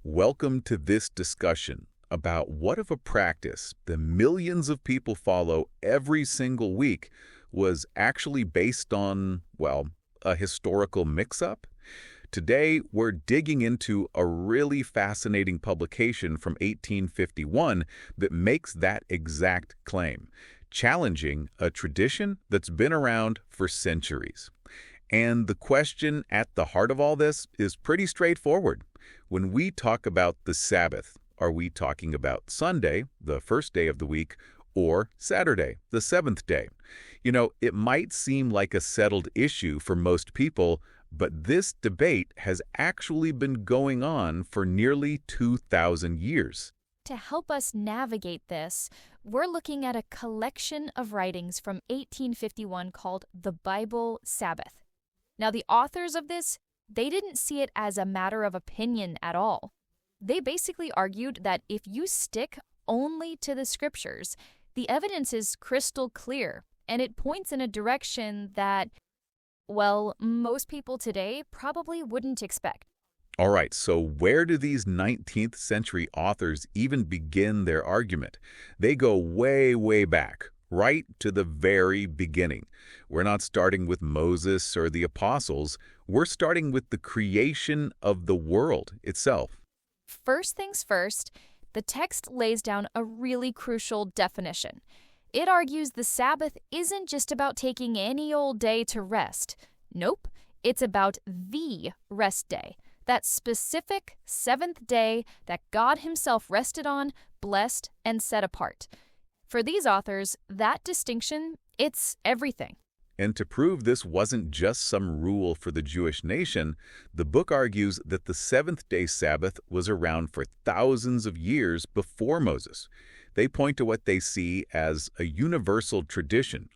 Welcome to this discussion about what if a practice that millions of people follow every single week was actually based on, well, a historical mix-up? Today, we're digging into a really fascinating publication from 1851 that makes that exact claim, challenging a tradition that's been around for centuries. And the question at the heart of all this is pretty straightforward. When we talk about the Sabbath, are we talking about Sunday, the first day of the week, or Saturday, the seventh day? It might seem like a settled issue for most people, but this debate has actually been going on for nearly 2,000 years. To help us navigate this, we're looking at a collection of writings from 1851 called The Bible Sabbath. Now, the authors of this, they didn't see it as a matter of opinion at all. They basically argued that if you stick only to the scriptures, the evidence is crystal clear, and it points in a direction that, well, most people today probably wouldn't expect. All right, so where do these 19th century authors even begin their argument? They go way, way back, right to the very beginning. We're not starting with Moses or the apostles. We're starting with the creation of the world itself. First things first, the text lays down a really crucial definition. It argues the Sabbath isn't just about taking any old day to rest. Nope, it's about the rest day, that specific seventh day that God himself rested on, blessed, and set apart. For these authors, that distinction, it's everything. And to prove this wasn't just some rule for the Jewish nation, the book argues that the seventh-day Sabbath was around for thousands of years before Moses. They point to what they see as a universal tradition.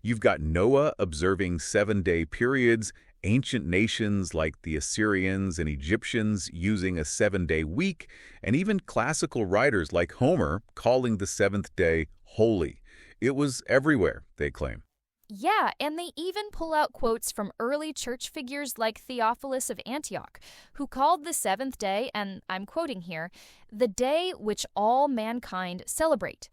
You've got Noah observing 7-day periods, ancient nations like the Assyrians and Egyptians using a 7-day week, and even classical writers like Homer calling the seventh day holy. It was everywhere, they claim. Yeah, and they even pull out quotes from early church figures like Theophilus of Antioch, who called the seventh day, and I'm quoting here, the day which all mankind celebrate.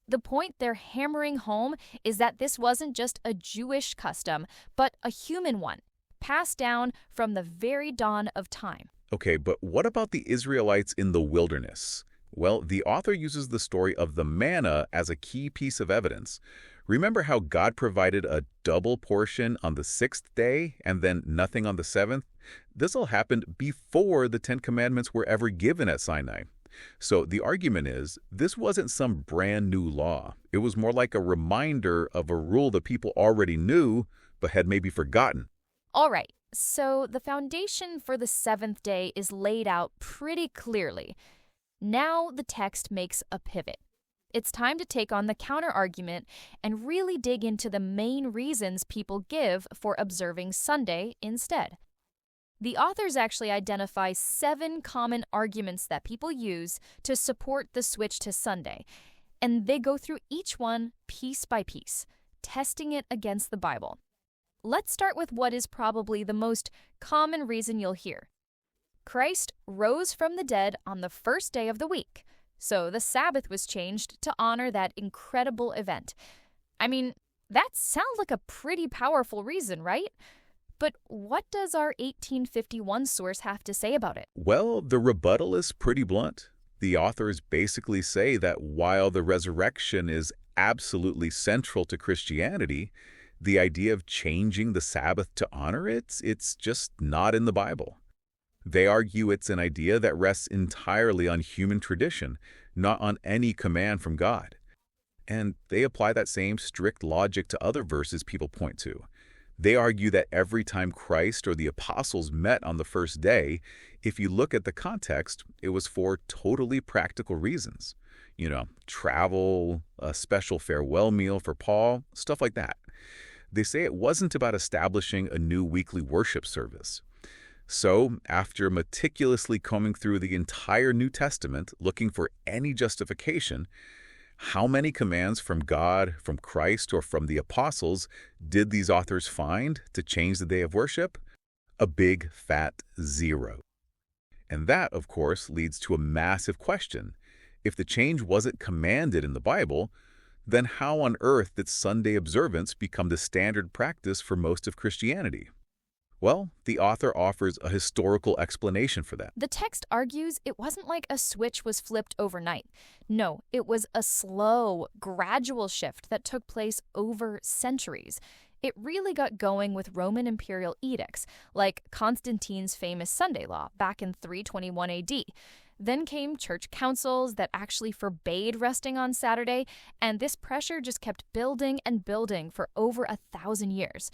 The point they're hammering home is that this wasn't just a Jewish custom, but a human one, passed down from the very dawn of time. Okay, but what about the Israelites in the wilderness? Well, the author uses the story of the manna as a key piece of evidence. Remember how God provided a double portion on the sixth day and then nothing on the seventh? This all happened before the Ten Commandments were ever given at Sinai. So the argument is, this wasn't some brand new law. It was more like a reminder of a rule that people already knew but had maybe forgotten. All right, so the foundation for the seventh day is laid out pretty clearly. Now the text makes a pivot. It's time to take on the counter-argument and really dig into the main reasons people give for observing Sunday instead. The authors actually identify 7 common arguments that people use to support the switch to Sunday, and they go through each one piece by piece, testing it against the Bible. Let's start with what is probably the most common reason you'll hear. Christ rose from the dead on the first day of the week, so the Sabbath was changed to honor that incredible event. That sounds like a pretty powerful reason, right? But what does our 1851 source have to say about it? Well, the rebuttal is pretty blunt. The authors basically say that while the resurrection is absolutely central to Christianity, the idea of changing the Sabbath to honor it's just not in the Bible. They argue it's an idea that rests entirely on human tradition, not on any command from God. And they apply that same strict logic to other verses people point to. They argue that every time Christ or the apostles met on the first day, if you look at the context, it was for totally practical reasons. Travel, a special farewell meal for Paul, stuff like that. They say it wasn't about establishing a new weekly worship service. So, after meticulously combing through the entire New Testament looking for any justification, how many commands from God, from Christ, or from the apostles did these authors find to change the day of worship? A big, fat 0. And that, of course, leads to a massive question. If the change wasn't commanded in the Bible, then how on earth did Sunday observance become the standard practice for most of Christianity? Well, the author offers a historical explanation for that. The text argues it wasn't like a switch was flipped overnight. No, it was a slow, gradual shift that took place over centuries. It really got going with Roman imperial edicts, like Constantine's famous Sunday law back in 321 AD. Then came church councils that actually forbade resting on Saturday, and this pressure just kept building and building for over 1,000 years.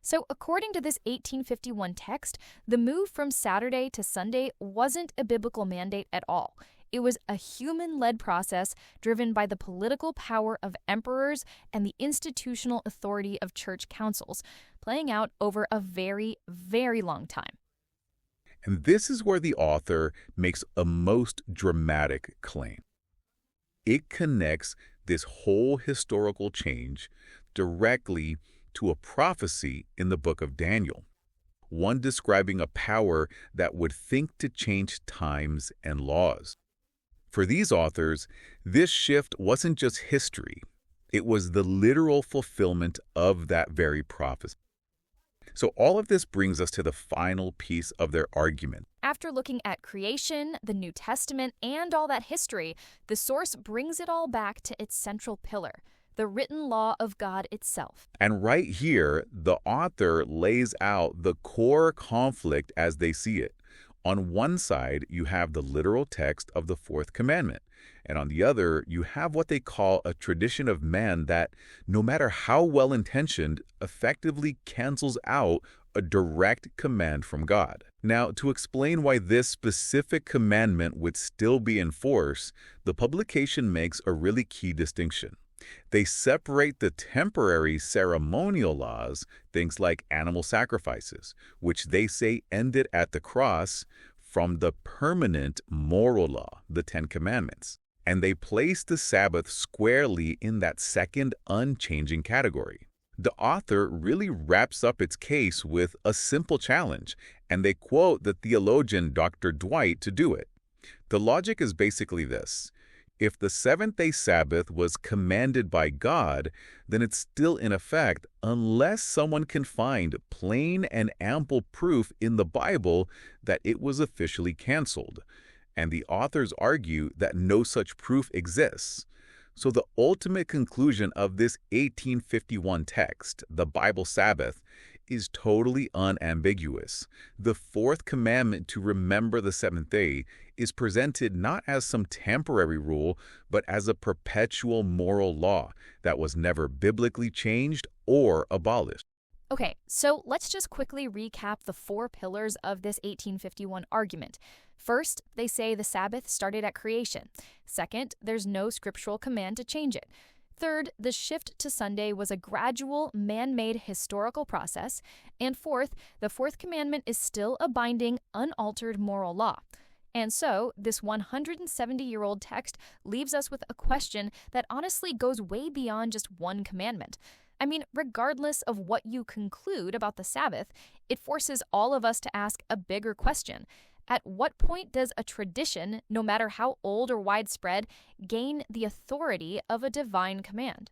So according to this 1851 text, the move from Saturday to Sunday wasn't a biblical mandate at all. It was a human-led process driven by the political power of emperors and the institutional authority of church councils, playing out over a very, very long time. And this is where the author makes a most dramatic claim. It connects this whole historical change directly to a prophecy in the book of Daniel, one describing a power that would think to change times and laws. For these authors, this shift wasn't just history, it was the literal fulfillment of that very prophecy. So all of this brings us to the final piece of their argument. After looking at creation, the New Testament, and all that history, the source brings it all back to its central pillar, the written law of God itself. And right here, the author lays out the core conflict as they see it. On one side, you have the literal text of the fourth commandment, and on the other, you have what they call a tradition of man that, no matter how well-intentioned, effectively cancels out a direct command from God. Now, to explain why this specific commandment would still be in force, the publication makes a really key distinction. They separate the temporary ceremonial laws, things like animal sacrifices, which they say ended at the cross, from the permanent moral law, the Ten Commandments. And they place the Sabbath squarely in that second unchanging category. The author really wraps up its case with a simple challenge, and they quote the theologian Dr. Dwight to do it. The logic is basically this. If the seventh-day Sabbath was commanded by God, then it's still in effect unless someone can find plain and ample proof in the Bible that it was officially canceled. And the authors argue that no such proof exists. So the ultimate conclusion of this 1851 text, the Bible Sabbath, is totally unambiguous. The fourth commandment to remember the seventh day is presented not as some temporary rule, but as a perpetual moral law that was never biblically changed or abolished. Okay, so let's just quickly recap the 4 pillars of this 1851 argument. First, they say the Sabbath started at creation. Second, there's no scriptural command to change it. Third, the shift to Sunday was a gradual, man-made historical process. And fourth, the fourth commandment is still a binding, unaltered moral law. And so, this 170-year-old text leaves us with a question that honestly goes way beyond just one commandment. I mean, regardless of what you conclude about the Sabbath, it forces all of us to ask a bigger question. At what point does a tradition, no matter how old or widespread, gain the authority of a divine command?